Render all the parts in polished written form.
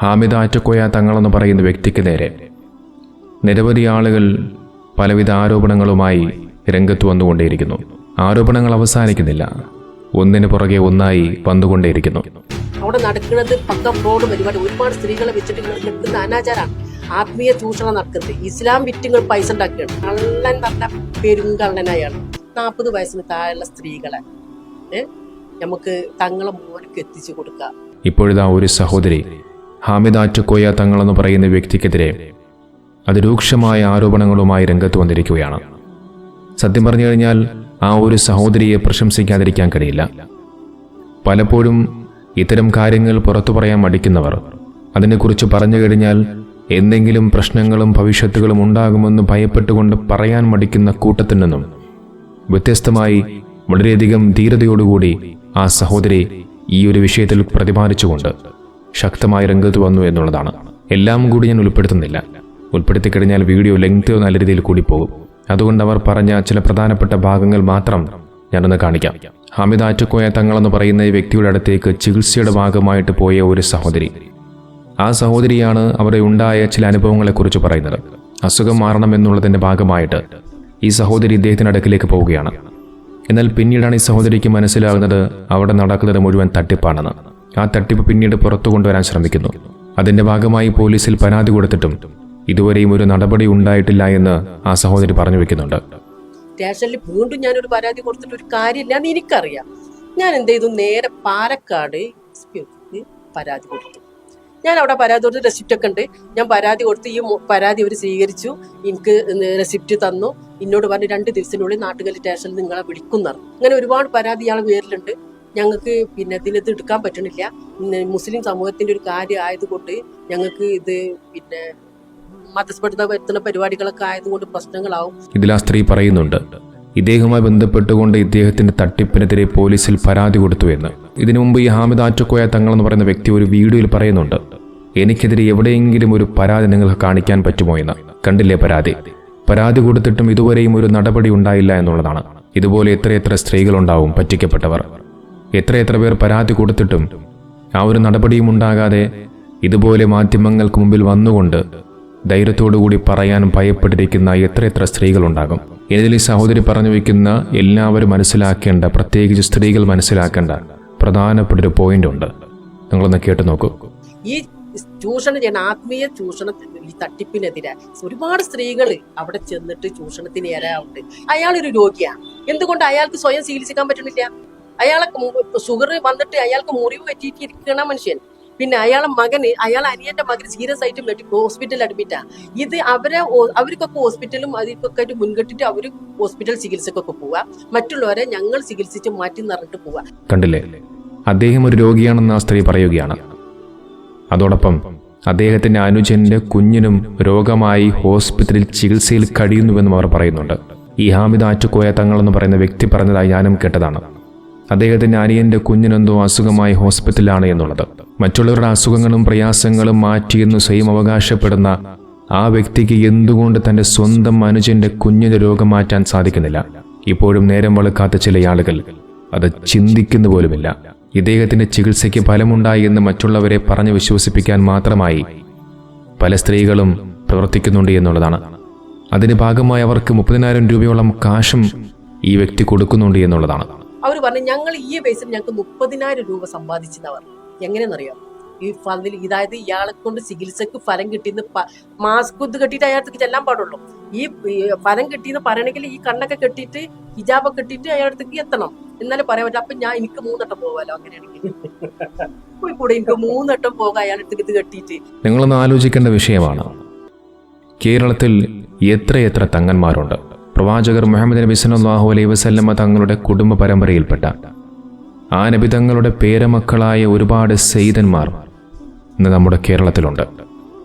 ഹാമിദ് ആറ്റക്കോയ തങ്ങളെന്ന് പറയുന്ന വ്യക്തിക്ക് നേരെ നിരവധി ആളുകൾ പലവിധ ആരോപണങ്ങളുമായി രംഗത്ത് വന്നുകൊണ്ടേയിരിക്കുന്നു. ആരോപണങ്ങൾ അവസാനിക്കുന്നില്ല, ഒന്നിനു പുറകെ ഒന്നായി വന്നുകൊണ്ടേയിരിക്കുന്നു. അവിടെ നടക്കുന്നത് പക്ക ഫ്രോഡ് പരിപാടി. ഒരുപാട് സ്ത്രീകളെ വെച്ചിട്ട് നടക്കുന്ന അനാചാരമാണ്, ആത്മീയ ചൂഷണം നടക്കുന്നത്. ഇസ്ലാം വിറ്റുകൾ പൈസ ഉണ്ടാക്കുകയാണ്. കള്ളൻ നല്ല പെരുങ്കള്ളനായാണ്. 40 വയസ്സിന് താഴെയുള്ള സ്ത്രീകളെ നമുക്ക് തങ്ങളെ മോനക്ക് എത്തിച്ചു കൊടുക്കാം. ഇപ്പോഴിതാ ഒരു സഹോദരി ഹാമിദ് ആറ്റക്കോയ തങ്ങളെന്ന് പറയുന്ന വ്യക്തിക്കെതിരെ അതിരൂക്ഷമായ ആരോപണങ്ങളുമായി രംഗത്ത് വന്നിരിക്കുകയാണ്. സത്യം പറഞ്ഞു കഴിഞ്ഞാൽ ആ ഒരു സഹോദരിയെ പ്രശംസിക്കാതിരിക്കാൻ കഴിയില്ല. പലപ്പോഴും ഇത്തരം കാര്യങ്ങൾ പുറത്തു പറയാൻ മടിക്കുന്നവർ അതിനെക്കുറിച്ച് പറഞ്ഞു കഴിഞ്ഞാൽ എന്തെങ്കിലും പ്രശ്നങ്ങളും ഭവിഷ്യത്തുകളും ഉണ്ടാകുമെന്ന് ഭയപ്പെട്ടുകൊണ്ട് പറയാൻ മടിക്കുന്ന കൂട്ടത്തിൽ നിന്നും വ്യത്യസ്തമായി വളരെയധികം ധീരതയോടുകൂടി ആ സഹോദരി ഈ ഒരു വിഷയത്തിൽ പ്രതിപാദിച്ചുകൊണ്ട് ശക്തമായ രംഗത്ത് വന്നു എന്നുള്ളതാണ്. എല്ലാം കൂടി ഞാൻ ഉൾപ്പെടുത്തുന്നില്ല. ഉൾപ്പെടുത്തിക്കഴിഞ്ഞാൽ വീഡിയോ ലെങ്ത് നല്ല രീതിയിൽ കൂടി പോകും. അതുകൊണ്ട് അവർ പറഞ്ഞ ചില പ്രധാനപ്പെട്ട ഭാഗങ്ങൾ മാത്രം ഞാനൊന്ന് കാണിക്കാം. ഹാമിദ് ആറ്റക്കോയ തങ്ങളെന്ന് പറയുന്ന ഈ വ്യക്തിയുടെ അടുത്തേക്ക് ചികിത്സയുടെ ഭാഗമായിട്ട് പോയ ഒരു സഹോദരി, ആ സഹോദരിയാണ് അവിടെ ഉണ്ടായ ചില അനുഭവങ്ങളെക്കുറിച്ച് പറയുന്നത്. അസുഖം മാറണം എന്നുള്ളതിൻ്റെ ഭാഗമായിട്ട് ഈ സഹോദരി ഇദ്ദേഹത്തിൻ്റെ അടുക്കിലേക്ക് പോവുകയാണ്. എന്നാൽ പിന്നീടാണ് ഈ സഹോദരിക്ക് മനസ്സിലാകുന്നത് അവിടെ നടക്കുന്നത് മുഴുവൻ തട്ടിപ്പാണെന്ന്. ആ തട്ടിപ്പ് പിന്നീട് പുറത്തു കൊണ്ടുവരാൻ ശ്രമിക്കുന്നു. അതിൻ്റെ ഭാഗമായി പോലീസിൽ പരാതി കൊടുത്തിട്ടും ഇതുവരെയും ഒരു നടപടി ഉണ്ടായിട്ടില്ല എന്ന് ആ സഹോദരി പറഞ്ഞു വെക്കുന്നുണ്ട്. സ്റ്റേഷനിൽ വീണ്ടും ഞാനൊരു പരാതി കൊടുത്തിട്ട് ഒരു കാര്യമില്ല എന്ന് എനിക്കറിയാം. ഞാൻ എന്ത് ചെയ്തു, നേരെ പാലക്കാട് പരാതി കൊടുത്തു. ഞാൻ അവിടെ പരാതി കൊടുത്ത് റെസിപ്റ്റ് ഒക്കെ ഉണ്ട്. ഞാൻ പരാതി കൊടുത്ത് ഈ പരാതി അവർ സ്വീകരിച്ചു. എനിക്ക് റെസിപ്റ്റ് തന്നു. എന്നോട് പറഞ്ഞ് 2 ദിവസത്തിനുള്ളിൽ നാട്ടുകൽ സ്റ്റേഷനിൽ നിങ്ങളെ വിളിക്കുന്നത്. അങ്ങനെ ഒരുപാട് പരാതി ഇയാൾ പേരിലുണ്ട്. ഞങ്ങൾക്ക് ഇതിനകത്ത് എടുക്കാൻ പറ്റണില്ല. മുസ്ലിം സമൂഹത്തിന്റെ ഒരു കാര്യം ആയതുകൊണ്ട് ഞങ്ങൾക്ക് ഇത് മതസ്പർദ്ധ വരുത്തുന്ന പരിപാടികളൊക്കെ ആയതുകൊണ്ട് പ്രശ്നങ്ങളാവും. ഇതിൽ ആ സ്ത്രീ പറയുന്നുണ്ട്, ഇദ്ദേഹവുമായി ബന്ധപ്പെട്ടുകൊണ്ട് ഇദ്ദേഹത്തിന്റെ തട്ടിപ്പിനെതിരെ പോലീസിൽ പരാതി കൊടുത്തു എന്ന്. ഇതിനു മുമ്പ് ഈ ഹാമിദ് ആറ്റക്കോയ തങ്ങളെന്ന് പറയുന്ന വ്യക്തി ഒരു വീഡിയോയിൽ പറയുന്നുണ്ട്, എനിക്കെതിരെ എവിടെയെങ്കിലും ഒരു പരാതി നിങ്ങൾക്ക് കാണിക്കാൻ പറ്റുമോ എന്ന്. കണ്ടില്ലേ പരാതി കൊടുത്തിട്ടും ഇതുവരെയും ഒരു നടപടി ഉണ്ടായില്ല എന്നുള്ളതാണ്. ഇതുപോലെ എത്രയെത്ര സ്ത്രീകളുണ്ടാവും പറ്റിക്കപ്പെട്ടവർ. എത്രയെത്ര പേർ പരാതി കൊടുത്തിട്ടും ആ ഒരു നടപടിയും ഉണ്ടാകാതെ ഇതുപോലെ മാധ്യമങ്ങൾക്ക് മുമ്പിൽ വന്നുകൊണ്ട് ധൈര്യത്തോടുകൂടി പറയാൻ ഭയപ്പെട്ടിരിക്കുന്ന എത്രയെത്ര സ്ത്രീകളുണ്ടാകും. ഇതിൽ ഈ സഹോദരി പറഞ്ഞു വയ്ക്കുന്ന എല്ലാവരും മനസ്സിലാക്കേണ്ട, പ്രത്യേകിച്ച് സ്ത്രീകൾ മനസ്സിലാക്കേണ്ട പ്രധാനപ്പെട്ട ഒരു പോയിന്റ് ഉണ്ട്. നിങ്ങളൊന്ന് കേട്ടു നോക്കൂ. ഈ ചൂഷണം ചെയ്യുന്ന ആത്മീയ ചൂഷണത്തിന്, ഈ തട്ടിപ്പിനെതിരെ ഒരുപാട് സ്ത്രീകൾ അവിടെ ചെന്നിട്ട് ചൂഷണത്തിന് ഇരയാവുണ്ട്. അയാളൊരു രോഗിയാണ്. എന്തുകൊണ്ട് അയാൾക്ക് സ്വയം ചികിത്സിക്കാൻ പറ്റുന്നില്ല? അയാളെ ഷുഗർ വന്നിട്ട് അയാൾക്ക് മുറിവ് പറ്റിയിട്ടിരിക്കണ മനുഷ്യൻ. പിന്നെ അയാളെ അനിയന്റെ മകൻ സീരിയസ് ആയിട്ട് ഹോസ്പിറ്റലിൽ അഡ്മിറ്റാണ്. ഇത് അവർക്കൊക്കെ ഹോസ്പിറ്റലും അതിക്കൊക്കെ ആയിട്ട് മുൻകെട്ടിട്ട് അവർ ഹോസ്പിറ്റൽ ചികിത്സക്കൊക്കെ പോവാ. മറ്റുള്ളവരെ ഞങ്ങൾ ചികിത്സിച്ച് മാറ്റി നിറഞ്ഞിട്ട് പോവാ. കണ്ടില്ലേ, അദ്ദേഹം ഒരു രോഗിയാണെന്ന് ആ സ്ത്രീ പറയുകയാണ്. അതോടൊപ്പം അദ്ദേഹത്തിന്റെ അനുജന്റെ കുഞ്ഞിനും രോഗമായി ഹോസ്പിറ്റലിൽ ചികിത്സയിൽ കഴിയുന്നുവെന്നും അവർ പറയുന്നുണ്ട്. ഈ ഹാമിദ് ആറ്റക്കോയ തങ്ങളെന്ന് പറയുന്ന വ്യക്തി പറഞ്ഞതായി ഞാനും കേട്ടതാണ്. അദ്ദേഹത്തിന്റെ അനിയന്റെ കുഞ്ഞിനെന്തോ അസുഖമായി ഹോസ്പിറ്റലിലാണ് എന്നുള്ളത്. മറ്റുള്ളവരുടെ അസുഖങ്ങളും പ്രയാസങ്ങളും മാറ്റിയെന്ന് സ്വയം അവകാശപ്പെടുന്ന ആ വ്യക്തിക്ക് എന്തുകൊണ്ട് തന്റെ സ്വന്തം അനുജന്റെ കുഞ്ഞിന്റെ രോഗം മാറ്റാൻ സാധിക്കുന്നില്ല? ഇപ്പോഴും നേരം വെളുക്കാത്ത ചില ആളുകൾ അത് ചിന്തിക്കുന്നു പോലുമില്ല. ഇദ്ദേഹത്തിന്റെ ചികിത്സയ്ക്ക് ഫലമുണ്ടായി എന്ന് മറ്റുള്ളവരെ പറഞ്ഞു വിശ്വസിപ്പിക്കാൻ മാത്രമായി പല സ്ത്രീകളും പ്രവർത്തിക്കുന്നുണ്ട് എന്നുള്ളതാണ്. അതിന് ഭാഗമായി അവർക്ക് 30,000 രൂപയോളം കാശും ഈ വ്യക്തി കൊടുക്കുന്നുണ്ട് എന്നുള്ളതാണ്. അവർ പറഞ്ഞു, ഞങ്ങൾ ഈ വയസ്സിൽ ഞങ്ങൾക്ക് 30,000 രൂപ സമ്പാദിച്ചവർ. എങ്ങനെയെന്നറിയാം? ഈ ഫണ്ടിൽ, ഇതായത് ഇയാളെ കൊണ്ട് ചികിത്സക്ക് ഫലം കിട്ടിയെന്ന് മാസ്ക് കെട്ടിയിട്ട് അയാൾക്ക് ചെല്ലാൻ പാടുള്ളൂ. ഈ ഫലം കിട്ടിയെന്ന് പറയണമെങ്കിൽ ഈ കണ്ണൊക്കെ കെട്ടിയിട്ട് ഹിജാബൊക്കെ കെട്ടിയിട്ട് അയാളത്തേക്ക് എത്തണം, എന്നാലും പറയാൻ പറ്റും. അപ്പൊ എനിക്ക് 3 വട്ടം പോകാലോ. അങ്ങനെയാണെങ്കിൽ പോയി കൂടെ എനിക്ക് 3 വട്ടം പോകാം അയാളത്തേക്ക് ഇത് കെട്ടിയിട്ട്. നിങ്ങളൊന്ന് ആലോചിക്കേണ്ട വിഷയമാണ്. കേരളത്തിൽ എത്രയെത്ര തങ്ങന്മാരുണ്ട്. പ്രവാചകർ മുഹമ്മദ് നബി സല്ലല്ലാഹു അലൈഹി വസല്ലമ തങ്ങളുടെ കുടുംബ പരമ്പരയിൽപ്പെട്ട ആ നബി തങ്ങളുടെ പേരമക്കളായ ഒരുപാട് സെയ്തന്മാർ ഇന്ന് നമ്മുടെ കേരളത്തിലുണ്ട്.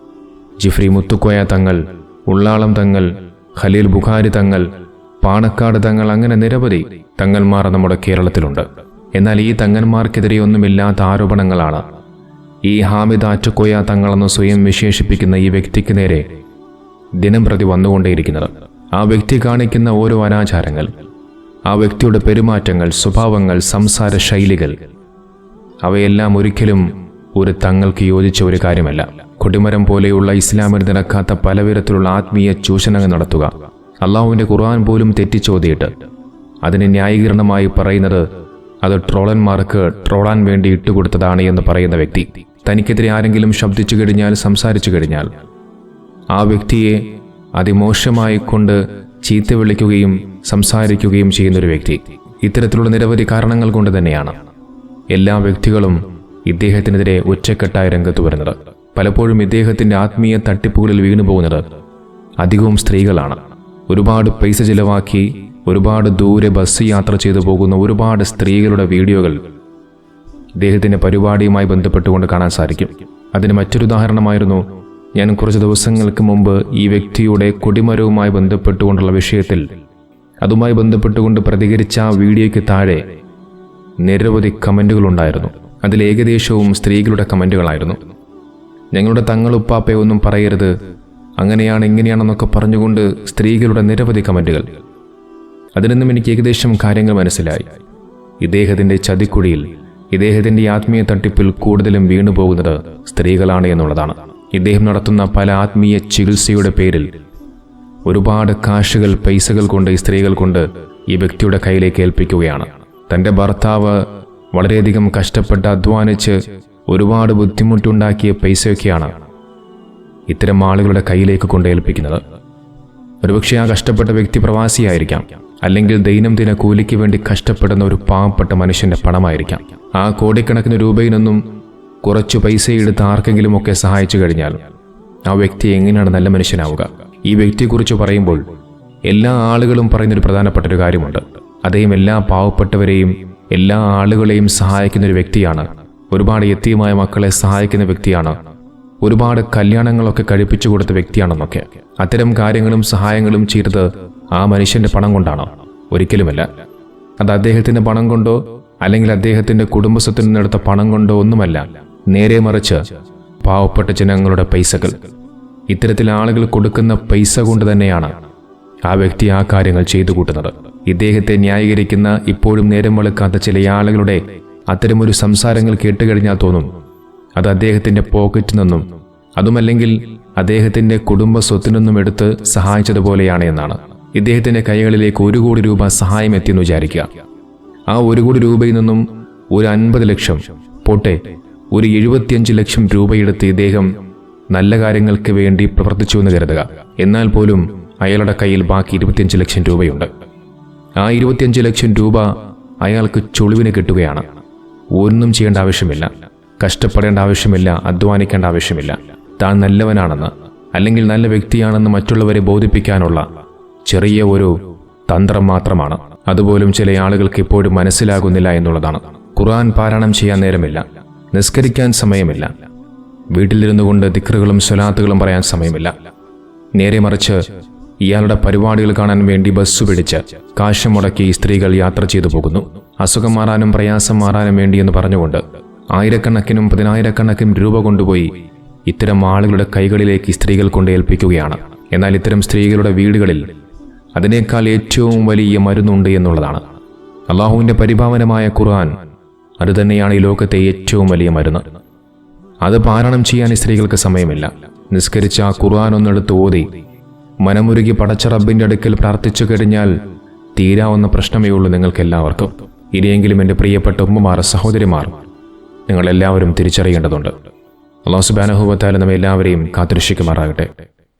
ജിഫ്രി മുത്തുക്കോയ തങ്ങൾ, ഉള്ളാളം തങ്ങൾ, ഖലീൽ ബുഖാരി തങ്ങൾ, പാണക്കാട് തങ്ങൾ, അങ്ങനെ നിരവധി തങ്ങന്മാർ നമ്മുടെ കേരളത്തിലുണ്ട്. എന്നാൽ ഈ തങ്ങന്മാർക്കെതിരെ ഒന്നുമില്ലാത്ത ആരോപണങ്ങളാണ് ഈ ഹാമിദ് ആറ്റക്കോയ തങ്ങളെന്ന് സ്വയം വിശേഷിപ്പിക്കുന്ന ഈ വ്യക്തിക്ക് നേരെ ദിനം പ്രതി വന്നുകൊണ്ടേയിരിക്കുന്നത്. ആ വ്യക്തി കാണിക്കുന്ന ഓരോ അനാചാരങ്ങൾ, ആ വ്യക്തിയുടെ പെരുമാറ്റങ്ങൾ, സ്വഭാവങ്ങൾ, സംസാര ശൈലികൾ, അവയെല്ലാം ഒരിക്കലും ഒരു തങ്ങൾക്ക് യോജിച്ച ഒരു കാര്യമല്ല. കൊടിമരം പോലെയുള്ള ഇസ്ലാമിൽ നടക്കാത്ത പലവിധത്തിലുള്ള ആത്മീയ ചൂഷണങ്ങൾ നടത്തുക, അള്ളാഹുവിൻ്റെ ഖുർആൻ പോലും തെറ്റിച്ചോതിയിട്ട് അതിന് ന്യായീകരണമായി പറയുന്നത് അത് ട്രോളന്മാർക്ക് ട്രോളാൻ വേണ്ടി ഇട്ടുകൊടുത്തതാണ് എന്ന് പറയുന്ന വ്യക്തി, തനിക്കെതിരെ ആരെങ്കിലും ശബ്ദിച്ചു കഴിഞ്ഞാൽ, സംസാരിച്ചു കഴിഞ്ഞാൽ ആ വ്യക്തിയെ അതിമോശമായി കൊണ്ട് ചീത്ത വിളിക്കുകയും സംസാരിക്കുകയും ചെയ്യുന്നൊരു വ്യക്തി. ഇത്തരത്തിലുള്ള നിരവധി കാരണങ്ങൾ കൊണ്ട് തന്നെയാണ് എല്ലാ വ്യക്തികളും ഇദ്ദേഹത്തിനെതിരെ ഒറ്റക്കെട്ടായ രംഗത്ത് വരുന്നത്. പലപ്പോഴും ഇദ്ദേഹത്തിൻ്റെ ആത്മീയ തട്ടിപ്പുകളിൽ വീണുപോകുന്നത് അധികവും സ്ത്രീകളാണ്. ഒരുപാട് പൈസ ചിലവാക്കി ഒരുപാട് ദൂരെ ബസ് യാത്ര ചെയ്തു പോകുന്ന ഒരുപാട് സ്ത്രീകളുടെ വീഡിയോകൾ ഇദ്ദേഹത്തിൻ്റെ പരിപാടിയുമായി ബന്ധപ്പെട്ടുകൊണ്ട് കാണാൻ സാധിക്കും. അതിന് മറ്റൊരു ഉദാഹരണമായിരുന്നു ഞാൻ കുറച്ച് ദിവസങ്ങൾക്ക് മുമ്പ് ഈ വ്യക്തിയുടെ കൊടിമരവുമായി ബന്ധപ്പെട്ടുകൊണ്ടുള്ള വിഷയത്തിൽ അതുമായി ബന്ധപ്പെട്ടുകൊണ്ട് പ്രതികരിച്ച ആ വീഡിയോയ്ക്ക് താഴെ നിരവധി കമൻറ്റുകളുണ്ടായിരുന്നു. അതിൽ ഏകദേശവും സ്ത്രീകളുടെ കമൻറ്റുകളായിരുന്നു. ഞങ്ങളുടെ തങ്ങളുപ്പാപ്പയെ ഒന്നും പറയരുത്, അങ്ങനെയാണ് ഇങ്ങനെയാണെന്നൊക്കെ പറഞ്ഞുകൊണ്ട് സ്ത്രീകളുടെ നിരവധി കമൻറ്റുകൾ. അതിൽ നിന്നും എനിക്ക് ഏകദേശം കാര്യങ്ങൾ മനസ്സിലായി. ഇദ്ദേഹത്തിൻ്റെ ചതിക്കുഴിയിൽ, ഇദ്ദേഹത്തിൻ്റെ ആത്മീയ തട്ടിപ്പിൽ കൂടുതലും വീണുപോകുന്നത് സ്ത്രീകളാണ് എന്നുള്ളതാണ്. ഇദ്ദേഹം നടത്തുന്ന പല ആത്മീയ ചികിത്സയുടെ പേരിൽ ഒരുപാട് കാശുകൾ, പൈസകൾ കൊണ്ട് ഈ സ്ത്രീകൾ കൊണ്ട് ഈ വ്യക്തിയുടെ കയ്യിലേക്ക് ഏൽപ്പിക്കുകയാണ്. തൻ്റെ ഭർത്താവ് വളരെയധികം കഷ്ടപ്പെട്ട് അധ്വാനിച്ച് ഒരുപാട് ബുദ്ധിമുട്ടുണ്ടാക്കിയ പൈസയൊക്കെയാണ് ഇത്തരം ആളുകളുടെ കയ്യിലേക്ക് കൊണ്ട് ഏൽപ്പിക്കുന്നത്. ഒരുപക്ഷെ ആ കഷ്ടപ്പെട്ട വ്യക്തി പ്രവാസിയായിരിക്കാം, അല്ലെങ്കിൽ ദൈനംദിന കൂലിക്ക് വേണ്ടി കഷ്ടപ്പെടുന്ന ഒരു പാവപ്പെട്ട മനുഷ്യൻ്റെ പണമായിരിക്കാം. ആ കോടിക്കണക്കിന് രൂപയിൽ നിന്നും കുറച്ചു പൈസ എടുത്ത് ആർക്കെങ്കിലുമൊക്കെ സഹായിച്ചു കഴിഞ്ഞാൽ ആ വ്യക്തി എങ്ങനെയാണ് നല്ല മനുഷ്യനാവുക? ഈ വ്യക്തിയെക്കുറിച്ച് പറയുമ്പോൾ എല്ലാ ആളുകളും പറയുന്നൊരു പ്രധാനപ്പെട്ടൊരു കാര്യമുണ്ട്. അദ്ദേഹം എല്ലാ പാവപ്പെട്ടവരെയും എല്ലാ ആളുകളെയും സഹായിക്കുന്ന ഒരു വ്യക്തിയാണ്. ഒരുപാട് യതീമായ മക്കളെ സഹായിക്കുന്ന വ്യക്തിയാണ്. ഒരുപാട് കല്യാണങ്ങളൊക്കെ കഴിപ്പിച്ചു കൊടുത്ത വ്യക്തിയാണെന്നൊക്കെ. അത്തരം കാര്യങ്ങളും സഹായങ്ങളും ചെയ്തത് ആ മനുഷ്യൻ്റെ പണം കൊണ്ടാണോ? ഒരിക്കലുമല്ല. അത് അദ്ദേഹത്തിൻ്റെ പണം കൊണ്ടോ അല്ലെങ്കിൽ അദ്ദേഹത്തിൻ്റെ കുടുംബസ്വത്തിൽ നിന്നെടുത്ത പണം കൊണ്ടോ ഒന്നുമല്ല. നേരെ മറിച്ച് പാവപ്പെട്ട ജനങ്ങളുടെ പൈസകൾ, ഇത്തരത്തിൽ ആളുകൾ കൊടുക്കുന്ന പൈസ കൊണ്ട് തന്നെയാണ് ആ വ്യക്തി ആ കാര്യങ്ങൾ ചെയ്തു കൂട്ടുന്നത്. ഇദ്ദേഹത്തെ ന്യായീകരിക്കുന്ന ഇപ്പോഴും നേരം വെളുക്കാത്ത ചില ആളുകളുടെ അത്തരമൊരു സംസാരങ്ങൾ കേട്ടുകഴിഞ്ഞാൽ തോന്നും അത് അദ്ദേഹത്തിൻ്റെ പോക്കറ്റിൽ നിന്നും അതുമല്ലെങ്കിൽ അദ്ദേഹത്തിൻ്റെ കുടുംബ സ്വത്തിൽ നിന്നും എടുത്ത് സഹായിച്ചതുപോലെയാണ് എന്നാണ്. ഇദ്ദേഹത്തിൻ്റെ കൈകളിലേക്ക് 1 കോടി രൂപ സഹായം എത്തിയെന്ന് വിചാരിക്കുക. ആ 1 കോടി രൂപയിൽ നിന്നും ഒരു 50 ലക്ഷം പോട്ടെ, ഒരു 75 ലക്ഷം രൂപയെടുത്ത് ഇദ്ദേഹം നല്ല കാര്യങ്ങൾക്ക് വേണ്ടി പ്രവർത്തിച്ചു എന്ന് കരുതുക. എന്നാൽ പോലും അയാളുടെ കയ്യിൽ ബാക്കി 25 ലക്ഷം രൂപയുണ്ട്. ആ 25 ലക്ഷം രൂപ അയാൾക്ക് ചുളിവിന് കിട്ടുകയാണ്. ഒന്നും ചെയ്യേണ്ട ആവശ്യമില്ല, കഷ്ടപ്പെടേണ്ട ആവശ്യമില്ല, അധ്വാനിക്കേണ്ട ആവശ്യമില്ല. താൻ നല്ലവനാണെന്ന് അല്ലെങ്കിൽ നല്ല വ്യക്തിയാണെന്ന് മറ്റുള്ളവരെ ബോധിപ്പിക്കാനുള്ള ചെറിയ ഒരു തന്ത്രം മാത്രമാണ്. അതുപോലും ചില ആളുകൾക്ക് ഇപ്പോഴും മനസ്സിലാകുന്നില്ല എന്നുള്ളതാണ്. ഖുർആൻ പാരായണം ചെയ്യാൻ നേരമില്ല, നിസ്കരിക്കാൻ സമയമില്ല, വീട്ടിലിരുന്നു കൊണ്ട് ദിക്റുകളും സ്വലാത്തുകളും പറയാൻ സമയമില്ല. നേരെ മറിച്ച് ഇയാളുടെ പരിപാടികൾ കാണാൻ വേണ്ടി ബസ് പിടിച്ച് കാശ് മുടക്കി സ്ത്രീകൾ യാത്ര ചെയ്തു പോകുന്നു. അസുഖം മാറാനും പ്രയാസം മാറാനും വേണ്ടി എന്ന് പറഞ്ഞുകൊണ്ട് ആയിരക്കണക്കിനും 10,000-കണക്കിനും രൂപ കൊണ്ടുപോയി ഇത്തരം ആളുകളുടെ കൈകളിലേക്ക് സ്ത്രീകൾ കൊണ്ട് ഏൽപ്പിക്കുകയാണ്. എന്നാൽ ഇത്തരം സ്ത്രീകളുടെ വീടുകളിൽ അതിനേക്കാൾ ഏറ്റവും വലിയ മരുന്നുണ്ട് എന്നുള്ളതാണ്. അള്ളാഹുവിൻ്റെ പരിപാവനമായ ഖുർആൻ അതുതന്നെയാണ് ഈ ലോകത്തെ ഏറ്റവും വലിയ മരുന്ന്. അത് പാരായണം ചെയ്യാൻ സ്ത്രീകൾക്ക് സമയമില്ല. നിസ്കരിച്ച ആ ഖുർആൻ ഒന്നെടുത്ത് ഓതി മനമുരുകി പടച്ച റബ്ബിൻ്റെ അടുക്കൽ പ്രാർത്ഥിച്ചു കഴിഞ്ഞാൽ തീരാവുന്ന പ്രശ്നമേ ഉള്ളൂ നിങ്ങൾക്കെല്ലാവർക്കും. ഇനിയെങ്കിലും എൻ്റെ പ്രിയപ്പെട്ട ഉമ്മമാർ, സഹോദരിമാർ, നിങ്ങളെല്ലാവരും തിരിച്ചറിയേണ്ടതുണ്ട്. അല്ലാഹു സുബ്ഹാനഹു വ തആല നമ്മെ എല്ലാവരെയും കാത്തുരക്ഷിക്കുമാറാകട്ടെ.